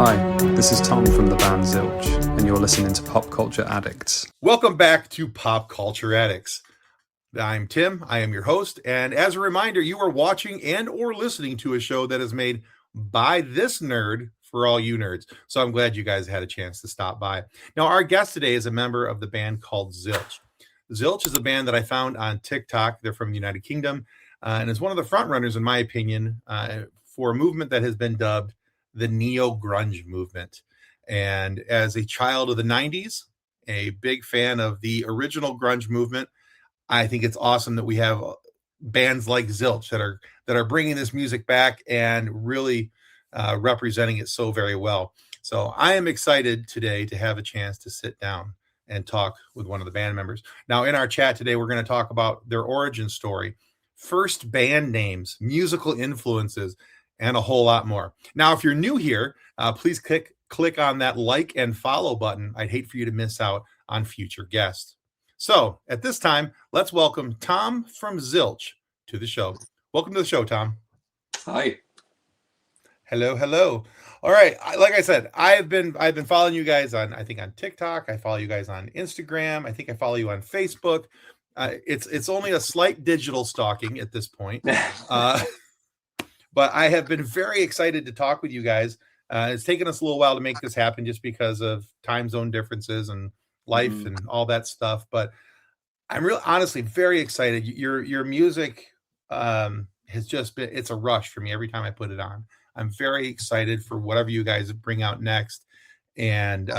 Hi, this is Tom from the band Zilch, and you're listening to Pop Culture Addicts. Welcome back to Pop Culture Addicts. I'm Tim, I am your host, and as a reminder, you are watching and or listening to a show that is made by this nerd for all you nerds. So I'm glad you guys had a chance to stop by. Now, our guest today is a member of the band called Zilch. Zilch is a band that I found on TikTok. They're from the United Kingdom, and is one of the front runners, in my opinion, for a movement that has been dubbed the neo-grunge movement. And as a child of the 90s, a big fan of the original grunge movement, I think it's awesome that we have bands like Zilch that are bringing this music back and really representing it so very well. So I am excited today to have a chance to sit down and talk with one of the band members. Now, in our chat today, we're going to talk about their origin story, first band names, musical influences, and a whole lot more. Now, if you're new here, please click on that like and follow button. I'd hate for you to miss out on future guests. So at this time, let's welcome Tom from Zilch to the show. Welcome to the show, Tom. Hi. Hello. All right. Like I said, I've been following you guys on TikTok. I follow you guys on Instagram. I think I follow you on Facebook. It's only a slight digital stalking at this point. But I have been very excited to talk with you guys. It's taken us a little while to make this happen just because of time zone differences and life and all that stuff. But I'm honestly very excited. Your music has just been, it's a rush for me every time I put it on. I'm very excited for whatever you guys bring out next. And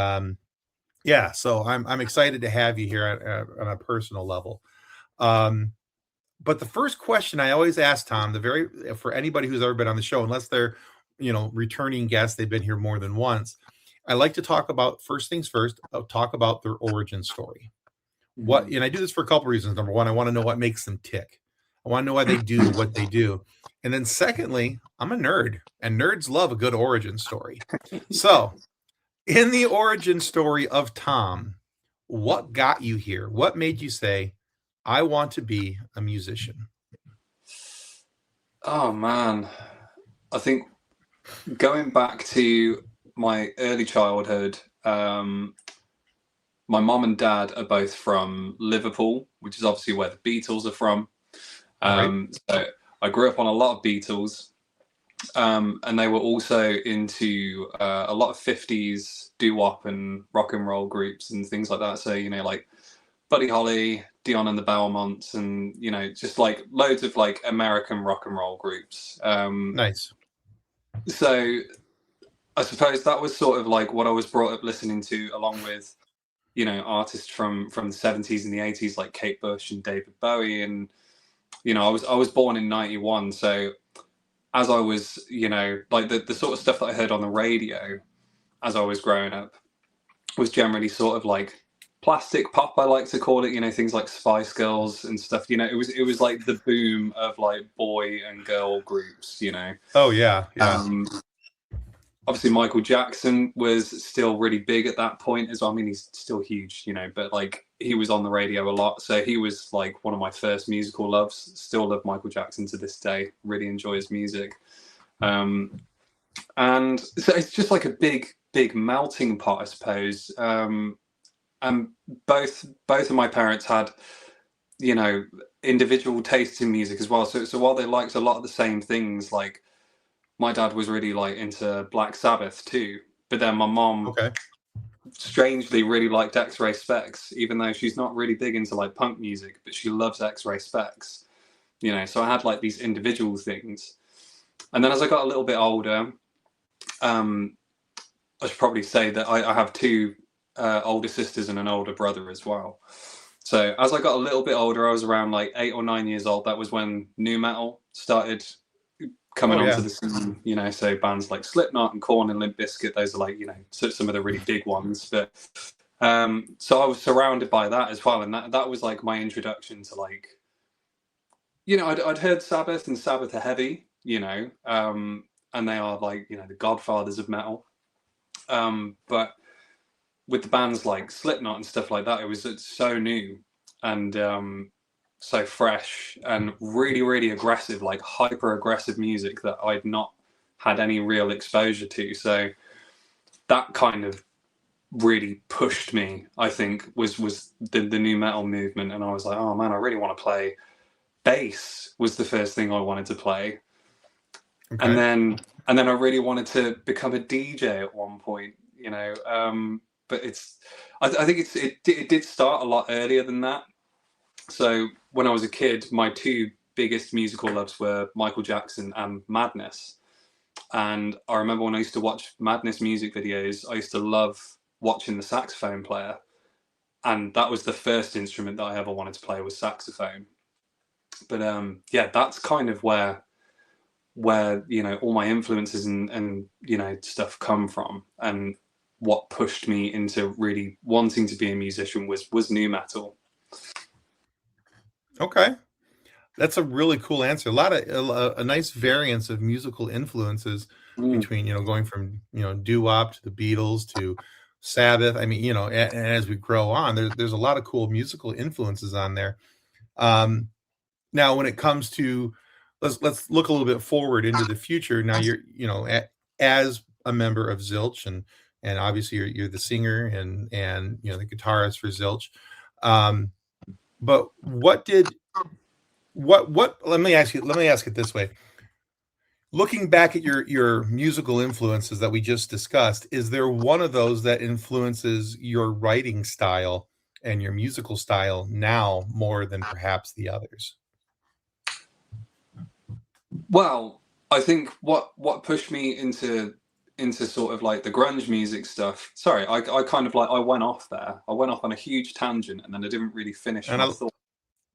so I'm excited to have you here on a personal level. But the first question I always ask Tom, for anybody who's ever been on the show, unless they're, returning guests, they've been here more than once. I like to talk about, first things first, I'll talk about their origin story. And I do this for a couple reasons. Number one, I want to know what makes them tick. I want to know why they do what they do. And then secondly, I'm a nerd, and nerds love a good origin story. So in the origin story of Tom, what got you here? What made you say, I want to be a musician? Oh man, I think going back to my early childhood, my mom and dad are both from Liverpool, which is obviously where the Beatles are from. Right. So I grew up on a lot of Beatles, and they were also into a lot of 50s doo-wop and rock and roll groups and things like that. So, like Buddy Holly, Dion and the Belmonts, and just like loads of like American rock and roll groups. Nice. So I suppose that was sort of like what I was brought up listening to, along with artists from the 70s and the 80s like Kate Bush and David Bowie. And I was born in 91, so as I was like the sort of stuff that I heard on the radio as I was growing up was generally sort of like plastic pop, I like to call it, things like Spice Girls and stuff. It was like the boom of like boy and girl groups. Oh yeah. Obviously Michael Jackson was still really big at that point as well. I mean, he's still huge, but like he was on the radio a lot, so he was like one of my first musical loves. Still love Michael Jackson to this day, really enjoy his music. And so it's just like a big melting pot, I suppose. And both of my parents had, individual tastes in music as well. So while they liked a lot of the same things, like my dad was really like into Black Sabbath too, but then my mom strangely really liked X-Ray Spex, even though she's not really big into like punk music, but she loves X-Ray Spex. So I had like these individual things. And then as I got a little bit older, I should probably say that I have two older sisters and an older brother as well. So as I got a little bit older, I was around like 8 or 9 years old. That was when nu metal started coming onto the scene. So bands like Slipknot and Korn and Limp Bizkit, those are like some of the really big ones. But so I was surrounded by that as well, and that was like my introduction to like I'd heard Sabbath, and Sabbath are heavy, and they are like the godfathers of metal. But with the bands like Slipknot and stuff like that, it's so new and so fresh and really, really aggressive, like hyper aggressive music that I'd not had any real exposure to. So that kind of really pushed me, I think, was the nu metal movement. And I was like, oh man, I really want to play bass. Was the first thing I wanted to play. Okay. And then I really wanted to become a DJ at one point, you know. But I think it did start a lot earlier than that. So when I was a kid, my two biggest musical loves were Michael Jackson and Madness. And I remember when I used to watch Madness music videos, I used to love watching the saxophone player. And that was the first instrument that I ever wanted to play, was saxophone. But yeah, that's kind of where you know, all my influences and you know, stuff come from. And what pushed me into really wanting to be a musician was nu metal. Okay, that's a really cool answer. A nice variance of musical influences between, you know, going from, you know, doo-wop to the Beatles to Sabbath. I mean, you know, and as we grow on, there's a lot of cool musical influences on there. Now, when it comes to, let's look a little bit forward into the future. Now, you're, you know, as a member of Zilch, and obviously you're the singer and you know, the guitarist for Zilch. But what let me ask it this way. Looking back at your musical influences that we just discussed, is there one of those that influences your writing style and your musical style now more than perhaps the others? Well, I think what pushed me into sort of like the grunge music stuff. Sorry, I kind of like, I went off there. I went off on a huge tangent and then I didn't really finish my thought.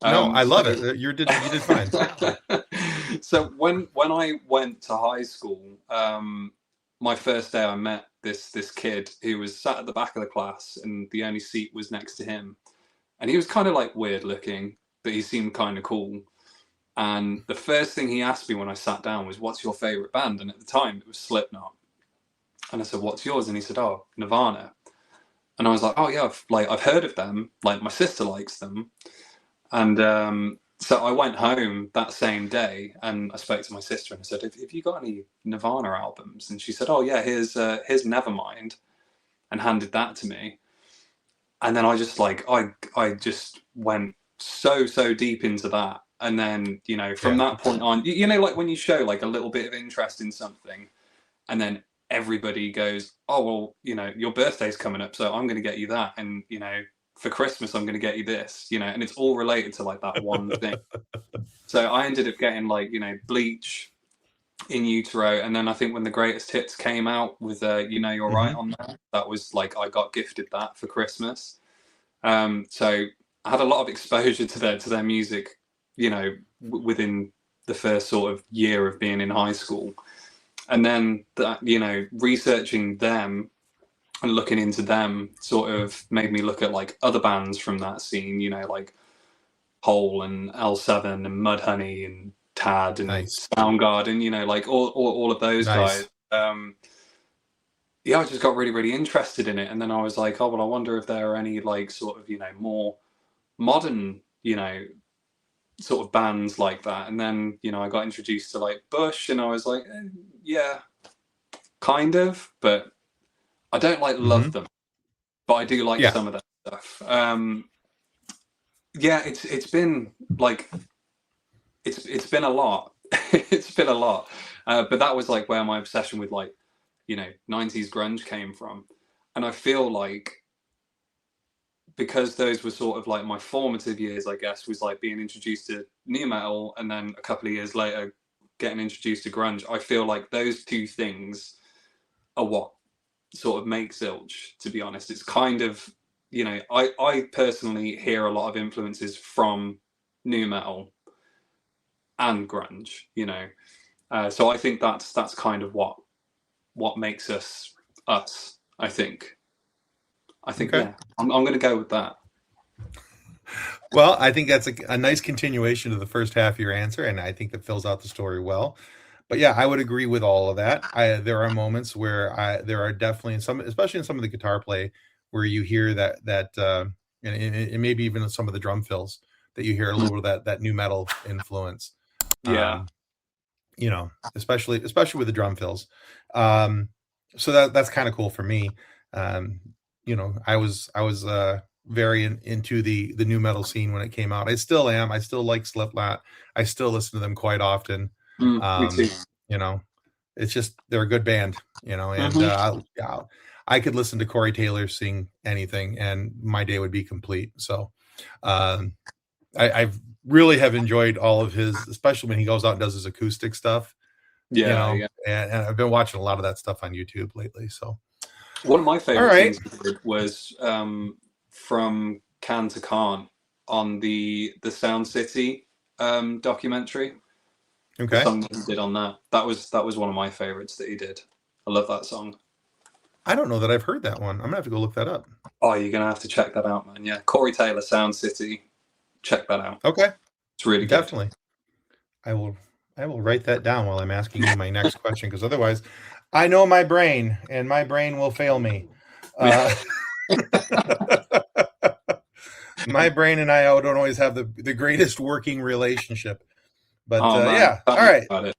No, I love it. You did fine. So when I went to high school, my first day I met this kid who was sat at the back of the class and the only seat was next to him. And he was kind of like weird looking, but he seemed kind of cool. And the first thing he asked me when I sat down was, what's your favorite band? And at the time it was Slipknot. And I said, what's yours? And he said, oh, Nirvana. And I was like, oh yeah, I've heard of them. Like, my sister likes them. And so I went home that same day and I spoke to my sister and I said, have you got any Nirvana albums? And she said, oh yeah, here's Nevermind, and handed that to me. And then I just like, I just went so deep into that. And then, you know, from that point on, you know, like when you show like a little bit of interest in something and then everybody goes, oh, well, you know, your birthday's coming up, so I'm going to get you that. And, you know, for Christmas, I'm going to get you this, you know, and it's all related to like that one thing. So I ended up getting like, you know, Bleach, In Utero. And then I think when the Greatest Hits came out with, you know, You're Right on there, that was like, I got gifted that for Christmas. So I had a lot of exposure to their music, you know, within the first sort of year of being in high school. And then that, you know, researching them and looking into them sort of made me look at like other bands from that scene, you know, like Hole and L7 and Mudhoney and Tad and Soundgarden, you know, like all of those guys. Yeah, I just got really interested in it. And then I was like, oh, well, I wonder if there are any like sort of, you know, more modern, you know, sort of bands like that. And then, you know, I got introduced to like Bush and I was like, yeah, kind of, but I don't like love them, but I do like some of that stuff. Yeah, it's been like, it's been a lot. It's been a lot. But that was like where my obsession with like, you know, 90s grunge came from. And I feel like because those were sort of like my formative years, I guess, was like being introduced to nu metal and then a couple of years later getting introduced to grunge. I feel like those two things are what sort of makes Zilch, to be honest. It's kind of, you know, I personally hear a lot of influences from nu metal and grunge, you know. So I think that's kind of what makes us, I think. Yeah, I'm going to go with that. Well, I think that's a nice continuation of the first half of your answer, and I think that fills out the story well. But yeah, I would agree with all of that. There are moments where there are definitely especially in some of the guitar play, where you hear that and maybe even some of the drum fills that you hear a little bit of that nu metal influence. Yeah. You know, especially with the drum fills. so that's kind of cool for me. I was very into the new metal scene when it came out. I still am. I still like Slipknot. I still listen to them quite often. Me too. It's just they're a good band. And I could listen to Corey Taylor sing anything, and my day would be complete. So I've really have enjoyed all of his, especially when he goes out and does his acoustic stuff. Yeah. And I've been watching a lot of that stuff on YouTube lately. So one of my favorite things was from Can to Can't on the Sound City documentary. Okay. The song that he did on that. That was one of my favorites that he did. I love that song. I don't know that I've heard that one. I'm gonna have to go look that up. Oh, you're gonna have to check that out, man. Yeah, Corey Taylor, Sound City. Check that out. Okay, it's really definitely. Good. I will write that down while I'm asking you my next question, because otherwise, I know my brain, and my brain will fail me. My brain and I don't always have the greatest working relationship. But yeah, all right. All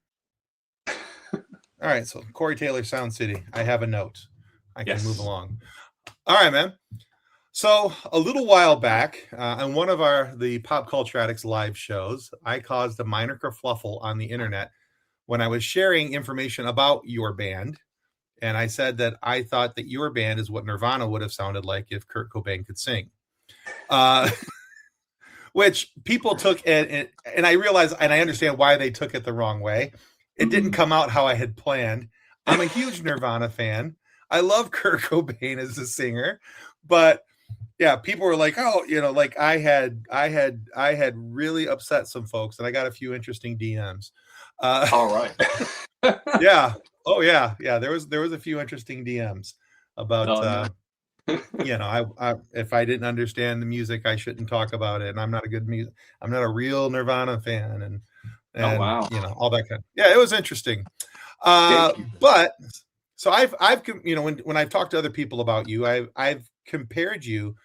right, so Corey Taylor, Sound City. I have a note. I can move along. All right, man. So a little while back, on one of the Pop Culture Addicts live shows, I caused a minor kerfluffle on the internet when I was sharing information about your band. And I said that I thought that your band is what Nirvana would have sounded like if Kurt Cobain could sing. Which people took and I realize, and I understand why they took it the wrong way. It didn't come out how I had planned. I'm a huge Nirvana fan. I love Kurt Cobain as a singer, but yeah, people were like, oh, like I had really upset some folks, and I got a few interesting DMs. All right. Yeah. Oh yeah. Yeah. There was a few interesting DMs about, I if I didn't understand the music, I shouldn't talk about it. And I'm not a real Nirvana fan. And wow. All that kind of, it was interesting. But so I've when I've talked to other people about you, I've compared you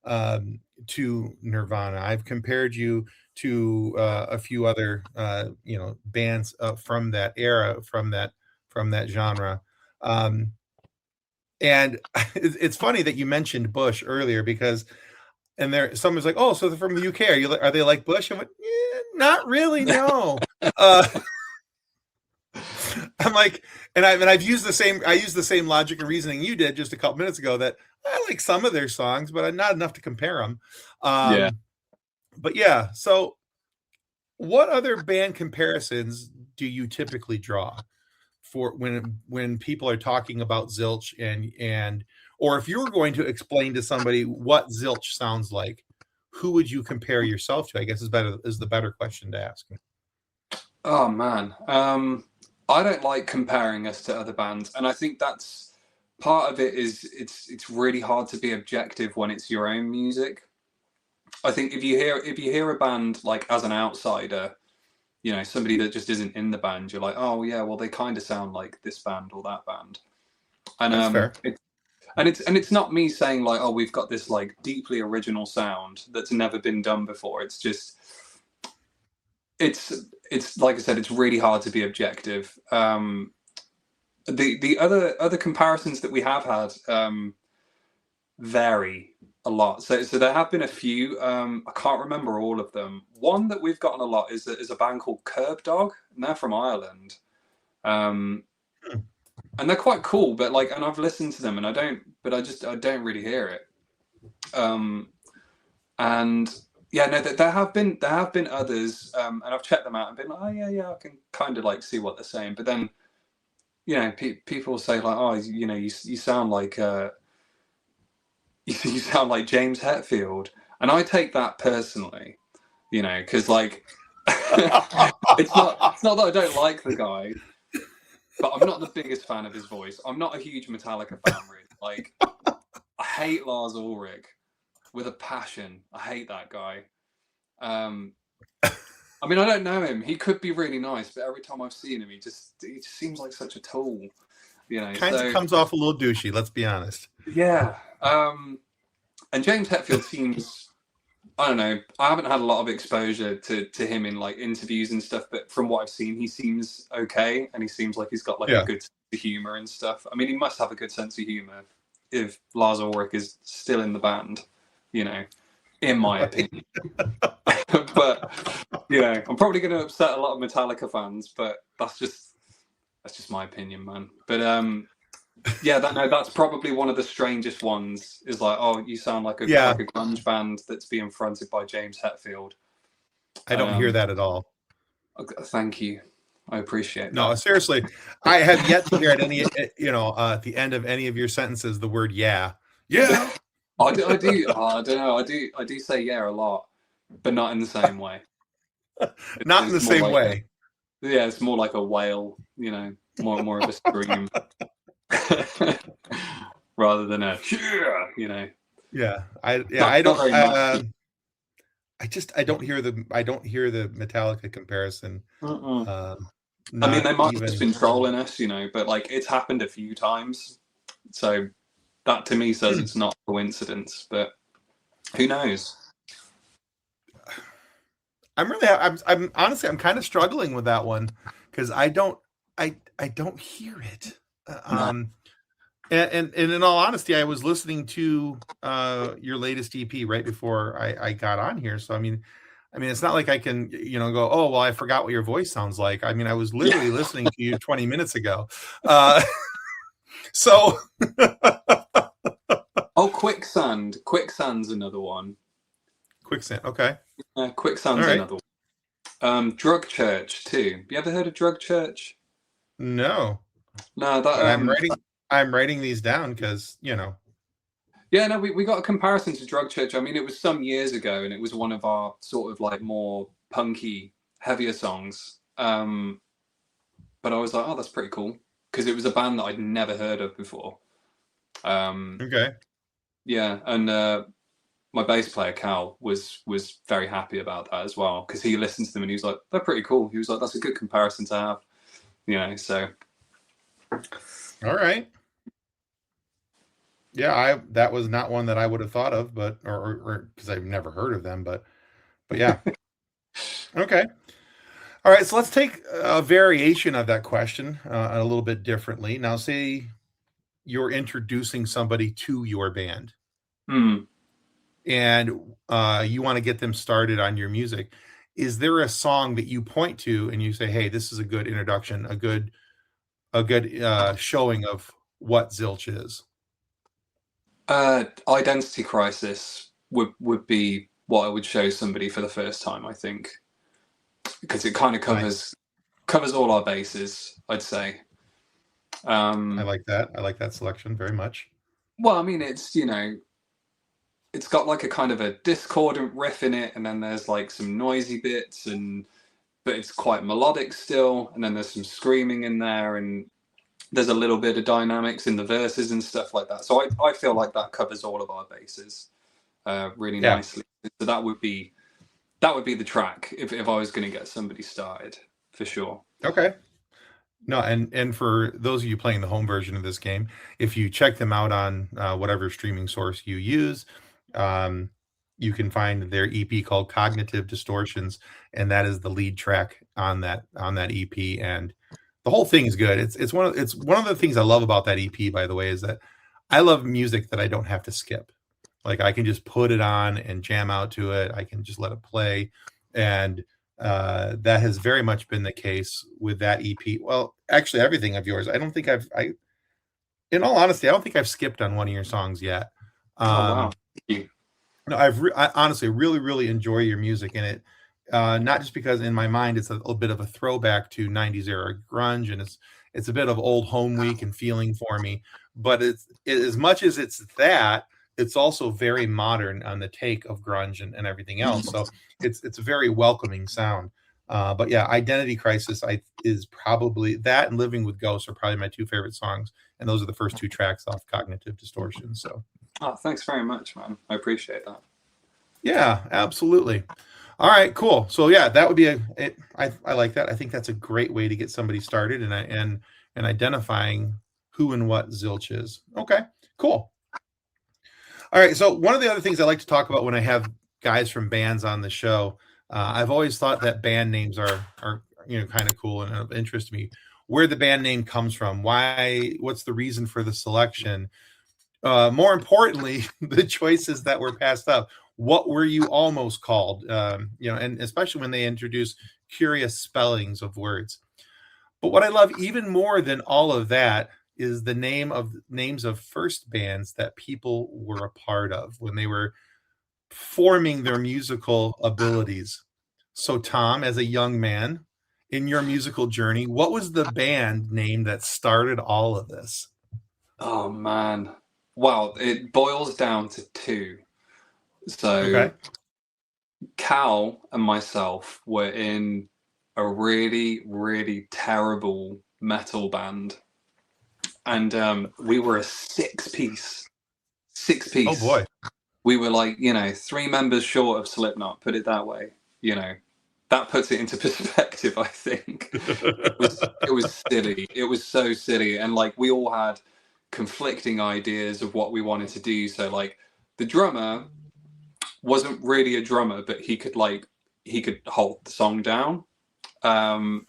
to Nirvana. I've compared you to a few other bands from that era, from that genre. And it's funny that you mentioned Bush earlier, because someone's like, oh, so they're from the UK. Are they like Bush? I'm like, not really, no. I'm like, and I've used the same logic and reasoning you did just a couple minutes ago, that I like some of their songs, but not enough to compare them. But yeah, so what other band comparisons do you typically draw for when people are talking about Zilch or if you're going to explain to somebody what Zilch sounds like, who would you compare yourself to? I guess is the better question to ask. Oh man. I don't like comparing us to other bands, and I think that's part of it. Is it's really hard to be objective when it's your own music. I think if you hear a band like as an outsider, somebody that just isn't in the band, you're like, oh yeah, well they kind of sound like this band or that band. And that's fair. It's not me saying like, oh, we've got this like deeply original sound that's never been done before. It's just it's like I said, it's really hard to be objective. The other comparisons that we have had vary a lot. So there have been a few. I can't remember all of them. One that we've gotten a lot is a band called Curb Dog, and they're from Ireland. And they're quite cool, but and I've listened to them, and I don't really hear it. And yeah, no, there have been others, and I've checked them out and been like, oh yeah, I can kind of see what they're saying. But then, people say like, oh, you sound like you sound like James Hetfield, and I take that personally, because it's not that I don't like the guy, but I'm not the biggest fan of his voice. I'm not a huge Metallica fan, really. I hate Lars Ulrich with a passion. I hate that guy. I mean, I don't know him. He could be really nice, but every time I've seen him, he just seems like such a tool. Kind of comes off a little douchey. Let's be honest. Yeah. And James Hetfield seems I don't know. I haven't had a lot of exposure to him in like interviews and stuff, but from what I've seen, he seems okay, and he seems like he's got like a good sense of humor and stuff. I mean, he must have a good sense of humor if Lars Ulrich is still in the band, you know, in my opinion. But you know, I'm probably going to upset a lot of Metallica fans, but that's just my opinion, man. But yeah, that's probably one of the strangest ones. Is like, oh, you sound like a grunge band that's being fronted by James Hetfield. I don't hear that at all. Thank you, I appreciate that. No, seriously, I have yet to hear at any, at the end of any of your sentences the word "yeah." I do. I don't know. I do say yeah a lot, but not in the same way. Not in the same way. Yeah, it's more like a wail, you know, more of a scream. Rather than a you know. Yeah, I don't hear the Metallica comparison. I mean, they might have just been trolling us, you know, but like it's happened a few times, so that to me says it's not a coincidence. But who knows? I'm honestly I'm kind of struggling with that one because I don't hear it. And in all honesty, I was listening to your latest EP right before I got on here. So I mean, it's not like I can, go, oh, well, I forgot what your voice sounds like. I mean, I was literally listening to you 20 minutes ago. So. Oh, Quicksand's another one. Quicksand, okay. Quicksand's another one. Drug Church too. You ever heard of Drug Church? No. No, that I'm writing these down because, Yeah, no, we got a comparison to Drug Church. I mean, it was some years ago, and it was one of our sort of like more punky, heavier songs. But I was like, oh, that's pretty cool because it was a band that I'd never heard of before. Okay. Yeah, and my bass player Cal was very happy about that as well because he listened to them and he was like, they're pretty cool. He was like, that's a good comparison to have, So. All right. Yeah, that was not one that I would have thought of, but or because I've never heard of them, but yeah. Okay. All right, so let's take a variation of that question a little bit differently. Now, say you're introducing somebody to your band, and you want to get them started on your music. Is there a song that you point to and you say, "Hey, this is a good introduction, a good showing of what Zilch is"? Identity Crisis would be what I would show somebody for the first time, I think, because it kind of covers all our bases, I'd say. I like that. I like that selection very much. Well, I mean, it's it's got like a kind of a discordant riff in it, and then there's like some noisy bits, but it's quite melodic still, and then there's some screaming in there, and there's a little bit of dynamics in the verses and stuff like that. So I feel like that covers all of our bases really nicely. So that would be the track if I was going to get somebody started, for sure. Okay. No, and for those of you playing the home version of this game, if you check them out on whatever streaming source you use, you can find their EP called Cognitive Distortions, and that is the lead track on that EP. And the whole thing is good. It's one of the things I love about that EP, by the way, is that I love music that I don't have to skip. Like I can just put it on and jam out to it. I can just let it play, and that has very much been the case with that EP. Well, actually, everything of yours. I don't think in all honesty, I don't think I've skipped on one of your songs yet. Wow. No, I honestly really, really enjoy your music in it. Not just because in my mind it's a little bit of a throwback to 90s era grunge, and it's a bit of old home week and feeling for me, but as much as it's that, it's also very modern on the take of grunge and everything else. So it's a very welcoming sound. But yeah, Identity Crisis is probably that, and Living with Ghosts are probably my two favorite songs, and those are the first two tracks off Cognitive Distortion. So thanks very much, man. I appreciate that. Yeah, absolutely. All right, cool. So yeah, that would be I like that. I think that's a great way to get somebody started and identifying who and what Zilch is. Okay, cool. All right. So one of the other things I like to talk about when I have guys from bands on the show, I've always thought that band names are kind of cool and of interest to me. Where the band name comes from, what's the reason for the selection? More importantly, the choices that were passed up. What were you almost called? And especially when they introduce curious spellings of words. But what I love even more than all of that is the names of first bands that people were a part of when they were forming their musical abilities. So, Tom, as a young man in your musical journey, what was the band name that started all of this? Oh man. Well, it boils down to two. So Okay. Cal and myself were in a really, really terrible metal band. And we were a six-piece. Oh boy. We were like, 3 members short of Slipknot, put it that way. That puts it into perspective, I think. It was silly. It was so silly. And like we all had conflicting ideas of what we wanted to do. So like the drummer wasn't really a drummer, but he could hold the song down. Our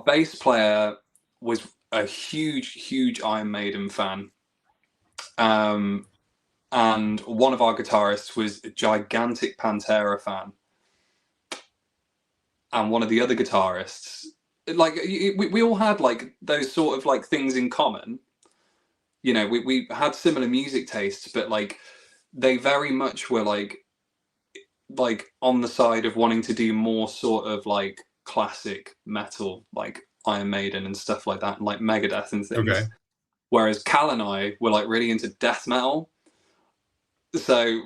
bass player was a huge Iron Maiden fan. And one of our guitarists was a gigantic Pantera fan. And one of the other guitarists, like we all had like those sort of like things in common. We had similar music tastes, but like they very much were like on the side of wanting to do more sort of like classic metal, like Iron Maiden and stuff like that, and like Megadeth and things. Okay. Whereas Cal and I were like really into death metal. So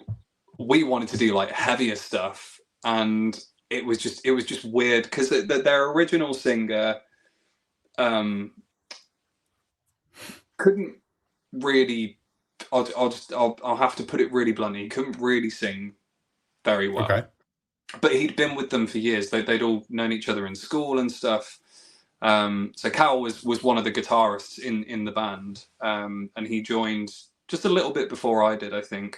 we wanted to do like heavier stuff, and it was just weird because their original singer couldn't really. I'll have to put it really bluntly. He couldn't really sing very well. Okay. But he'd been with them for years. They'd all known each other in school and stuff. So Cal was one of the guitarists in the band, and he joined just a little bit before I did, I think.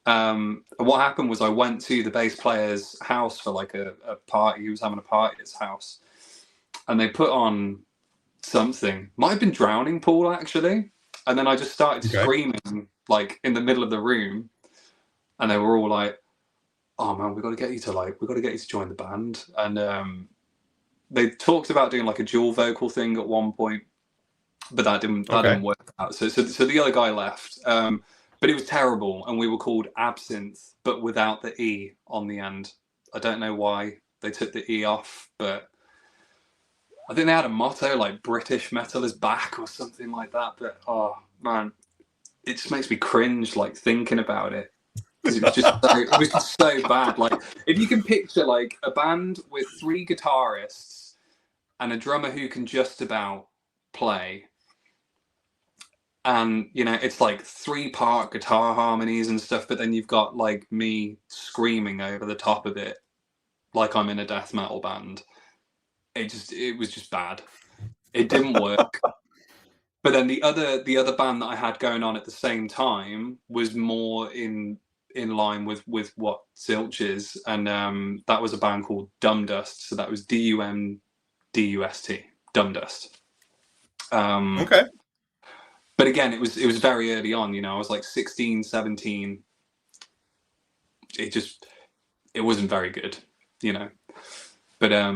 And what happened was I went to the bass player's house for like a party. He was having a party at his house, and they put on something. Might have been Drowning Pool actually. And then I just started screaming like in the middle of the room, and they were all like, "Oh man, we got to get you to join the band." And they talked about doing like a dual vocal thing at one point, but that didn't work out. So the other guy left. But it was terrible, and we were called Absinthe, but without the E on the end. I don't know why they took the E off, but I think they had a motto like British metal is back or something like that. But oh man, it just makes me cringe like thinking about it. It was just so bad. Like if you can picture like a band with 3 guitarists and a drummer who can just about play. And, it's like 3-part guitar harmonies and stuff, but then you've got like me screaming over the top of it like I'm in a death metal band. It was just bad. It didn't work. But then the other band that I had going on at the same time was more in line with what Zilch is, and that was a band called Dumb Dust. So that was DUMDUST, Dumb Dust. Okay. But again, it was very early on, I was like 16, 17. It wasn't very good, But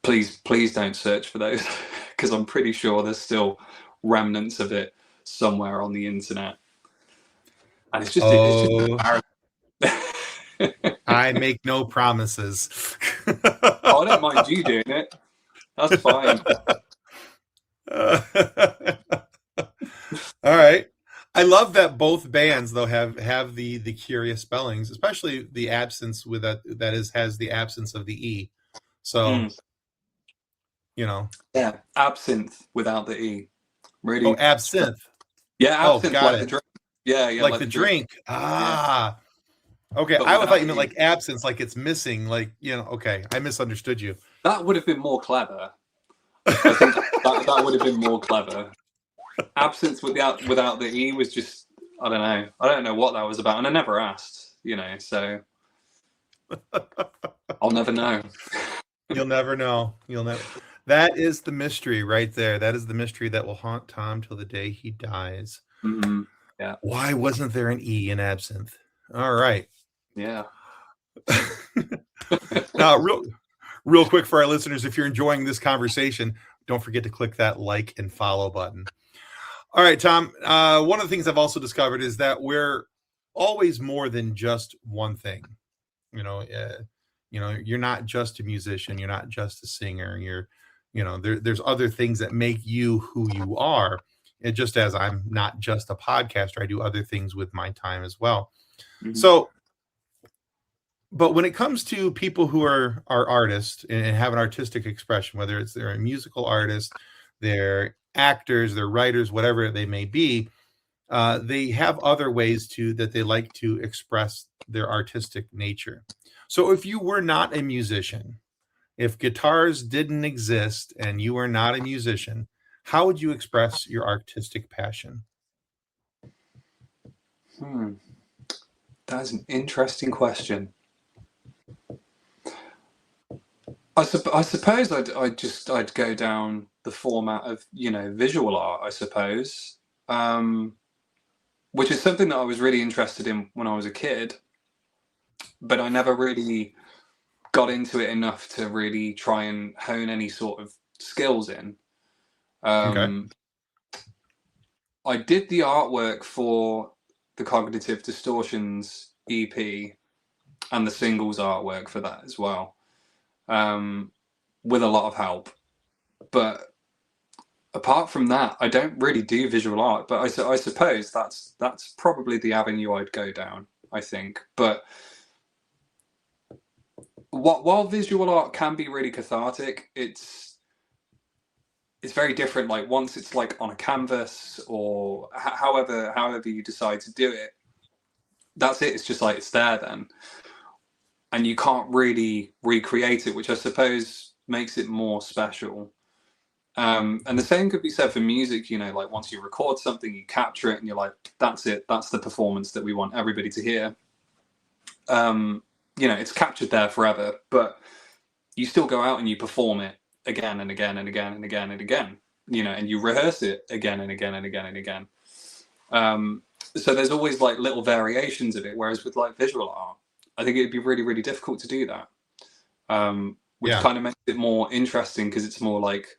please don't search for those because I'm pretty sure there's still remnants of it somewhere on the internet. And it's just embarrassing. I make no promises. I don't mind you doing it. That's fine. All right. I love that both bands though have the curious spellings, especially the absence with that has the absence of the E. So Yeah, absinthe without the E. Really. Oh, absinthe. Yeah, absinthe got like it. the drink. Yeah, like the drink. Ah. Yeah. Okay, I thought you meant like absence, like it's missing, like okay. I misunderstood you. That would have been more clever. I think that would have been more clever. Absence without the E was just I don't know what that was about, and I never asked. So I'll never know. You'll never know. That is the mystery right there. That is the mystery that will haunt Tom till the day he dies. Mm-hmm. Yeah. Why wasn't there an E in absinthe? All right. Yeah. Now, real quick for our listeners, if you're enjoying this conversation, don't forget to click that like and follow button. All right, Tom. One of the things I've also discovered is that we're always more than just one thing. You're not just a musician. You're not just a singer. There's other things that make you who you are. And just as I'm not just a podcaster, I do other things with my time as well. Mm-hmm. So, but when it comes to people who are artists and have an artistic expression, whether they're a musical artist, they're actors, they're writers, whatever they may be, they have other ways that they like to express their artistic nature. So if you were not a musician, if guitars didn't exist and you were not a musician, how would you express your artistic passion? That's an interesting question. I suppose I'd go down the format of visual art, I suppose, which is something that I was really interested in when I was a kid, but I never really got into it enough to really try and hone any sort of skills in. Okay. I did the artwork for the Cognitive Distortions EP and the singles artwork for that as well, with a lot of help. But apart from that, I don't really do visual art. But I suppose that's probably the avenue I'd go down, I think. But while visual art can be really cathartic, it's very different. Like once it's like on a canvas or however you decide to do it, that's it. It's just like it's there then, and you can't really recreate it, which I suppose makes it more special. And the same could be said for music. Like once you record something, you capture it, and you're like, that's it. That's the performance that we want everybody to hear. It's captured there forever, but you still go out and you perform it again and again and again and again and again, and you rehearse it again and again and again and again. So there's always like little variations of it. Whereas with like visual art, I think it'd be really, really difficult to do that, which kind of makes it more interesting because it's more like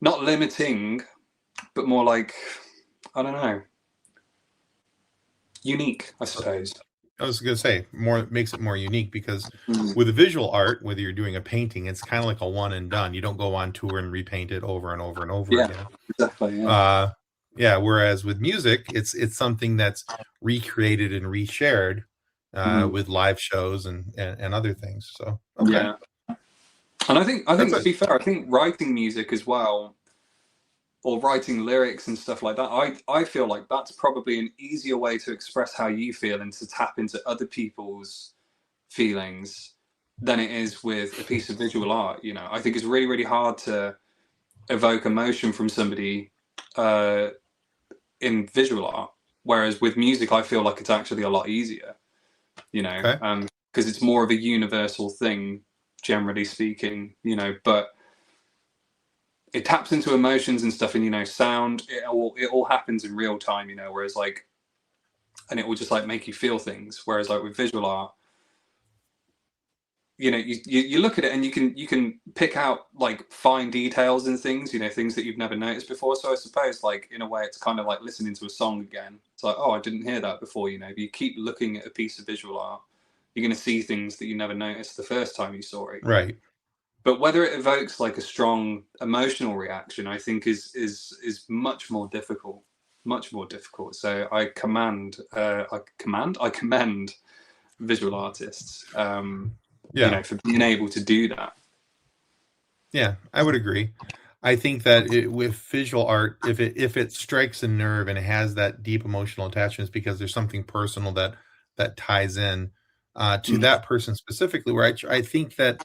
not limiting, but more like, I don't know, unique, I suppose. I was going to say makes it more unique because with a visual art, whether you're doing a painting, it's kind of like a one and done. You don't go on tour and repaint it over and over and over again. Exactly. Yeah. Whereas with music, it's something that's recreated and reshared with live shows and other things. So okay. Yeah. And I think to be fair, I think writing music as well, or writing lyrics and stuff like that, I feel like that's probably an easier way to express how you feel and to tap into other people's feelings than it is with a piece of visual art. I think it's really, really hard to evoke emotion from somebody in visual art, whereas with music, I feel like it's actually a lot easier, because it's more of a universal thing, generally speaking, but it taps into emotions and stuff, and sound. It all happens in real time, whereas like, and it will just like make you feel things. Whereas like with visual art, you look at it and you can pick out like fine details and things, things that you've never noticed before. So I suppose like in a way, it's kind of like listening to a song again. It's like, oh, I didn't hear that before. If you keep looking at a piece of visual art, you're going to see things that you never noticed the first time you saw it. Right. But whether it evokes like a strong emotional reaction, I think is much more difficult, So I commend visual artists, for being able to do that. Yeah, I would agree. I think that with visual art, if it strikes a nerve and it has that deep emotional attachment, it's because there's something personal that ties in to that person specifically. Where I think that.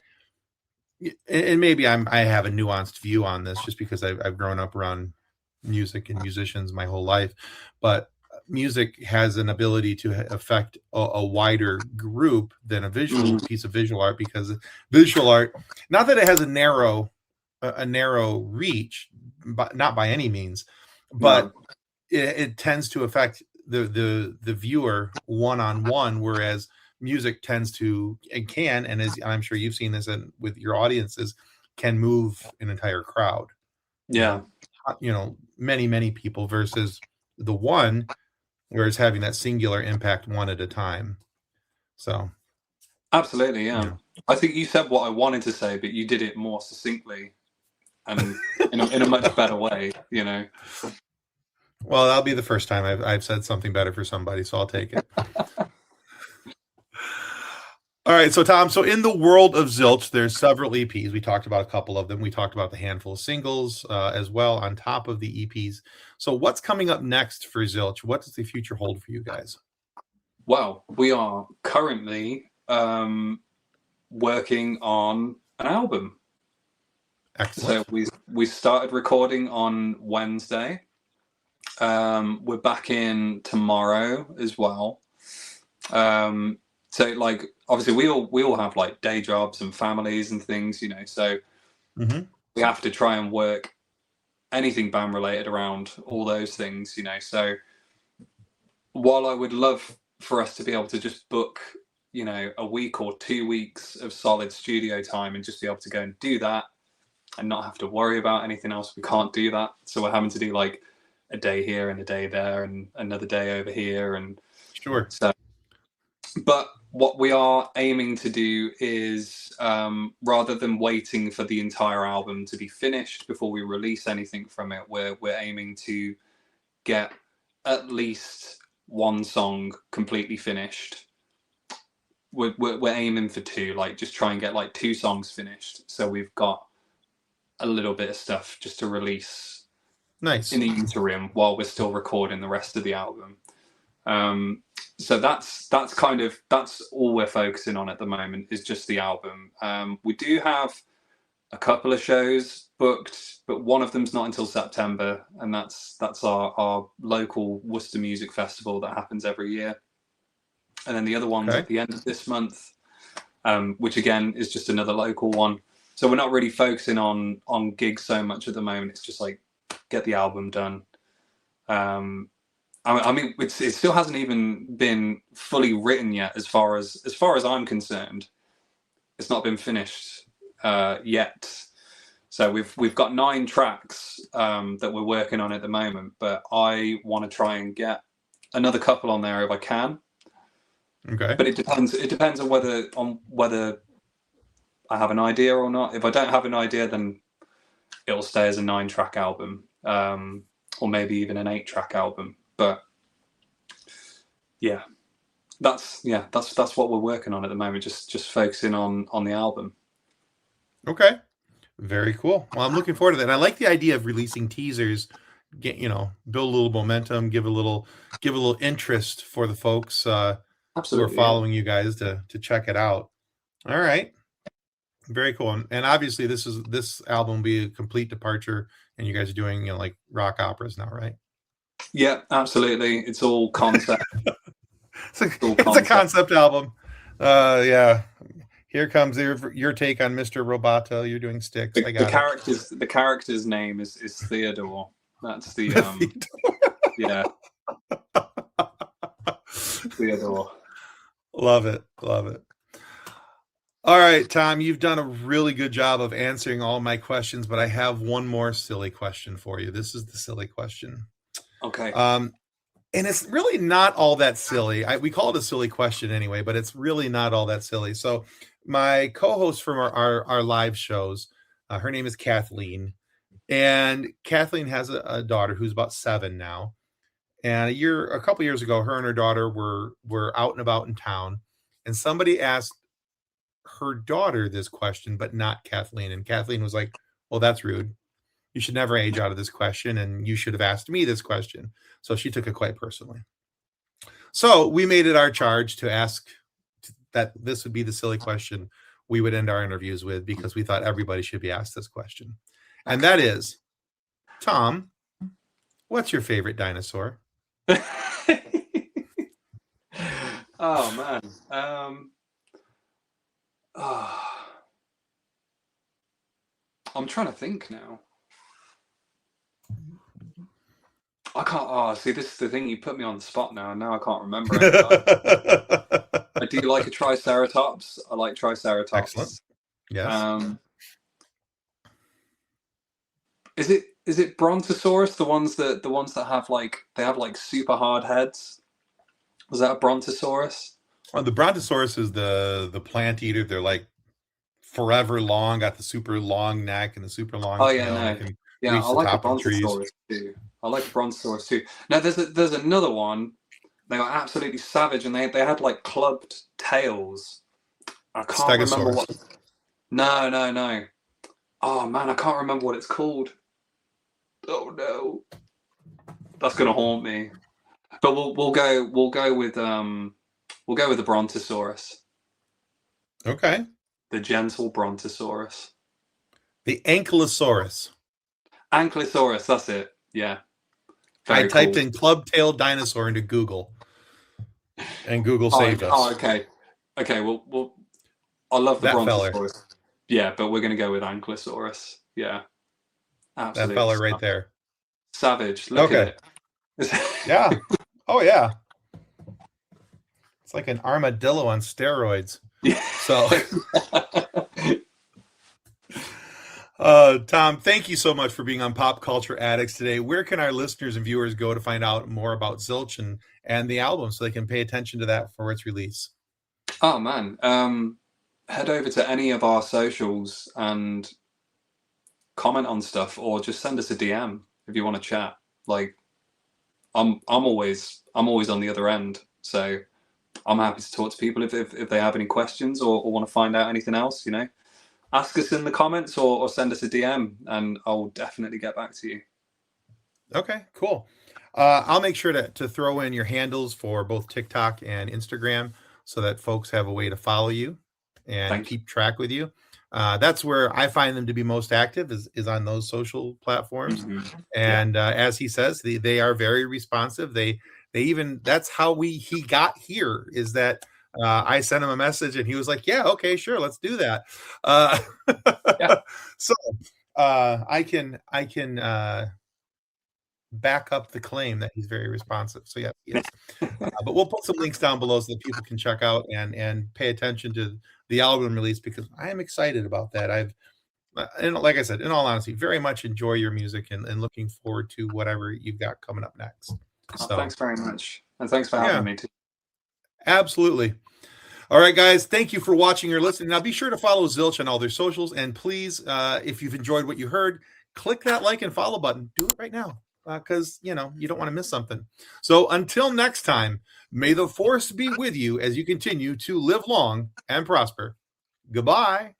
And maybe I have a nuanced view on this just because I've grown up around music and musicians my whole life. But music has an ability to affect a wider group than a visual piece of visual art, because visual art, not that it has a narrow reach, but not by any means, but it tends to affect the viewer one-on-one, whereas music tends to, and can, and as I'm sure you've seen this with your audiences, can move an entire crowd. Yeah. Many people, versus the one, whereas having that singular impact one at a time. So absolutely, yeah. I think you said what I wanted to say, but you did it more succinctly and in a much better way, Well, that'll be the first time I've said something better for somebody, so I'll take it. All right, so Tom, so in the world of Zilch, there's several EPs. We talked about a couple of them. We talked about the handful of singles as well on top of the EPs. So what's coming up next for Zilch? What does the future hold for you guys? Well, we are currently working on an album. Excellent. So we started recording on Wednesday. We're back in tomorrow as well. So like, obviously we all have like day jobs and families and things, so we have to try and work anything band related around all those things, so while I would love for us to be able to just book, a week or 2 weeks of solid studio time and just be able to go and do that and not have to worry about anything else, we can't do that. So we're having to do like a day here and a day there and another day over here. And sure. So, but what we are aiming to do is, rather than waiting for the entire album to be finished before we release anything from it, we're aiming to get at least one song completely finished. We're aiming for 2, like just try and get like 2 songs finished, so we've got a little bit of stuff just to release nice in the interim while we're still recording the rest of the album. So that's all we're focusing on at the moment, is just the album. We do have a couple of shows booked, but one of them's not until September, and that's our local Worcester Music Festival that happens every year. And then the other one's at the end of this month, which again is just another local one. So we're not really focusing on gigs so much at the moment. It's just like, get the album done. I mean, it still hasn't even been fully written yet, as far as I'm concerned. It's not been finished yet. So we've got 9 tracks that we're working on at the moment, but I want to try and get another couple on there if I can. Okay. But it depends on whether I have an idea or not. If I don't have an idea, then it'll stay as a 9-track album, or maybe even an 8-track album. But that's what we're working on at the moment. Just focusing on the album. Okay, very cool. Well, I'm looking forward to that. And I like the idea of releasing teasers. Build a little momentum, give a little interest for the folks who are following you guys to check it out. All right. Very cool. And obviously this album will be a complete departure, and you guys are doing, like rock operas now, right? Yeah, absolutely. It's all concept. It's a concept album. Yeah. Here comes your take on Mr. Roboto. You're doing Styx. The character's name is Theodore. That's the yeah. Theodore. Love it. All right, Tom, you've done a really good job of answering all my questions, but I have one more silly question for you. This is the silly question. Okay. And it's really not all that silly. We call it a silly question anyway, but it's really not all that silly. So my co-host from our live shows, her name is Kathleen, and Kathleen has a daughter who's about 7 now. And a couple years ago, her and her daughter were out and about in town, and somebody asked her daughter this question, but not Kathleen. And Kathleen was like, well, that's rude. You should never age out of this question, and you should have asked me this question. So she took it quite personally. So we made it our charge to ask that this would be the silly question we would end our interviews with, because we thought everybody should be asked this question. And that is, Tom, what's your favorite dinosaur? Oh man. I'm trying to think now. I can't. Oh, see, this is the thing. You put me on the spot now, and now I can't remember any. I do like a Triceratops. I like Triceratops. Excellent. Yes. Is it Brontosaurus? The ones that have like super hard heads. Was that a Brontosaurus? Oh, the Brontosaurus is the plant eater. They're like forever long, got the super long neck and the super long tail. No. Yeah, I like a Brontosaurus too. I like a Brontosaurus too. Now there's another one. They were absolutely savage, and they had like clubbed tails. I can't remember what. No. Oh man, I can't remember what it's called. Oh no, that's gonna haunt me. But we'll go with the Brontosaurus. Okay. The gentle Brontosaurus. The Ankylosaurus. Ankylosaurus, that's it. Yeah. I typed in club-tailed dinosaur into Google, and Google saved us. Oh, okay. Okay, well, I love the Brontosaurus. Feller. Yeah, but we're going to go with Ankylosaurus. Yeah. Absolutely. That fella right there. Savage. Look at it. Yeah. Oh, yeah. It's like an armadillo on steroids. Yeah. So, Tom, thank you so much for being on Pop Culture Addicts today. Where can our listeners and viewers go to find out more about Zilch and the album so they can pay attention to that for its release? Oh, man. Head over to any of our socials and comment on stuff, or just send us a DM if you want to chat. Like, I'm always on the other end, so I'm happy to talk to people if they have any questions or want to find out anything else. You know, ask us in the comments or send us a DM, and I'll definitely get back to you. Okay, cool. I'll make sure to throw in your handles for both TikTok and Instagram so that folks have a way to follow you and keep track with you. That's where I find them to be most active is on those social platforms. Mm-hmm. And as he says, they are very responsive. They even, that's how he got here, is that I sent him a message and he was like, yeah, okay, sure, let's do that. So I can back up the claim that he's very responsive. So yeah, he is. But we'll put some links down below so that people can check out and pay attention to the album release, because I am excited about that. And like I said, in all honesty, very much enjoy your music and looking forward to whatever you've got coming up next. So, thanks very much. And thanks for having me too. Absolutely. All right, guys, thank you for watching or listening. Now be sure to follow Zilch on all their socials. And please, if you've enjoyed what you heard, click that like and follow button. Do it right now, because you don't want to miss something. So until next time, may the force be with you as you continue to live long and prosper. Goodbye.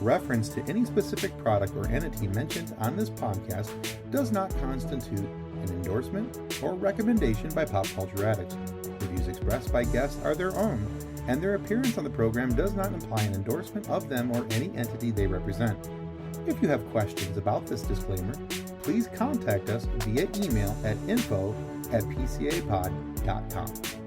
Reference to any specific product or entity mentioned on this podcast does not constitute an endorsement or recommendation by Pop Culture Addicts. The views expressed by guests are their own, and their appearance on the program does not imply an endorsement of them or any entity they represent. If you have questions about this disclaimer, please contact us via email at info@pcapod.com.